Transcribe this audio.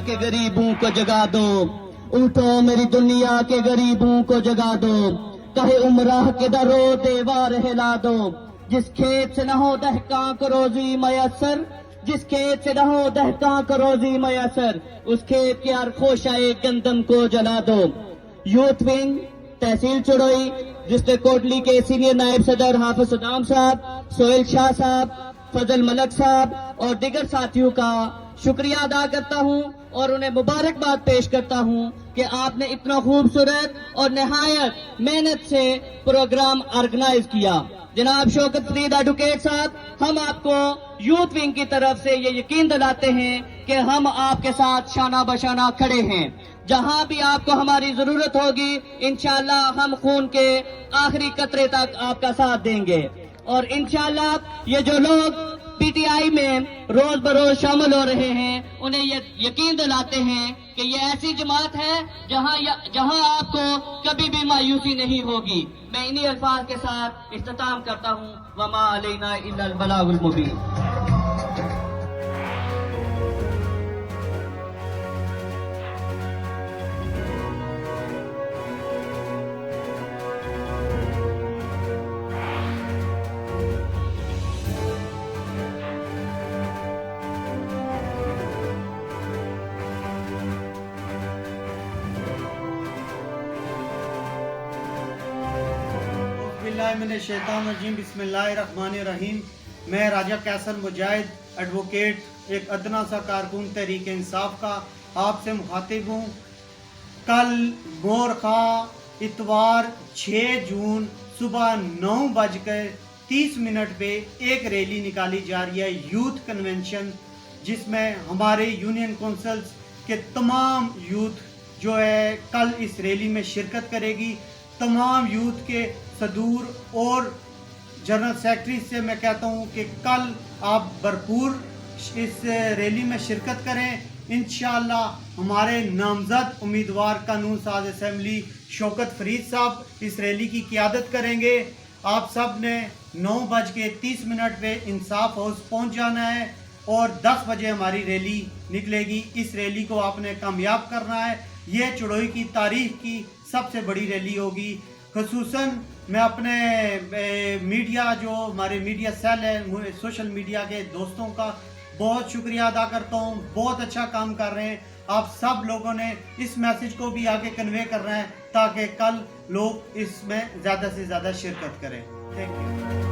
के गरीबों को जगा दो, उठो मेरी दुनिया के गरीबों को जगा दो, कहे उमराह के दरो देवार हिला दो, जिस खेत से न हो दहका को रोजी मयसर, जिस खेत से न हो दहका को रोजी मयसर, उस खेत के हर खोशाए गंदम को जला दो। यूथ विंग तहसील चुड़ोई, जिसने कोटली के सीनियर नायब सदर हाफिज सदाम साहब, सोहेल शाह साहब, फजल मलक साहब और दीगर साथियों का शुक्रिया अदा करता हूं और उन्हें मुबारकबाद पेश करता हूं कि आपने इतना खूबसूरत और निहायत मेहनत से प्रोग्राम ऑर्गेनाइज किया। जनाब शौकत फरीद एडवोकेट साहब, हम आपको यूथ विंग की तरफ से ये यकीन दिलाते हैं कि हम आपके साथ शाना बशाना खड़े हैं। जहां भी आपको हमारी जरूरत होगी इंशाअल्लाह हम खून के आखिरी कतरे तक आपका साथ देंगे। और इंशाअल्लाह ये जो लोग पीटीआई में रोज बरोज शामिल हो रहे हैं उन्हें ये यकीन दिलाते हैं कि ये ऐसी जमात है जहां आपको कभी भी मायूसी नहीं होगी। मैं इन्हीं अल्फाज के साथ इख्तिताम करता हूं। वमा अलैना इल्लल बलागुल मुबीन। बिस्मिल्लाहिर्रहमानिर्रहीम। मैं राजा कैसर मुजाहिद एडवोकेट, एक अदना सा कारकुन तहरीक इंसाफ का आपसे मुखातिब हूँ। कल मोरखा इतवार 6 जून सुबह 9:30 पे एक रैली निकाली जा रही है, यूथ कन्वेंशन, जिसमें हमारे यूनियन काउंसिल्स के तमाम यूथ जो है कल इस रैली में शिरकत करेगी। तमाम यूथ के सदूर और जनरल सेक्रेटरी से मैं कहता हूं कि कल आप भरपूर इस रैली में शिरकत करें। इंशाअल्लाह हमारे नामजद उम्मीदवार कानून साज असेंबली शौकत फरीद साहब इस रैली की क़ियादत करेंगे। आप सब ने 9:30 पे इंसाफ हाउस पहुंच जाना है और 10 बजे हमारी रैली निकलेगी। इस रैली को आपने कामयाब करना है। यह चुड़ोई की तारीख की सबसे बड़ी रैली होगी। खुसूसन मैं अपने मीडिया, जो हमारे मीडिया सेल है, सोशल मीडिया के दोस्तों का बहुत शुक्रिया अदा करता हूँ। बहुत अच्छा काम कर रहे हैं। आप सब लोगों ने इस मैसेज को भी आगे कन्वे करना है ताकि कल लोग इसमें ज़्यादा से ज़्यादा शिरकत करें। Thank you.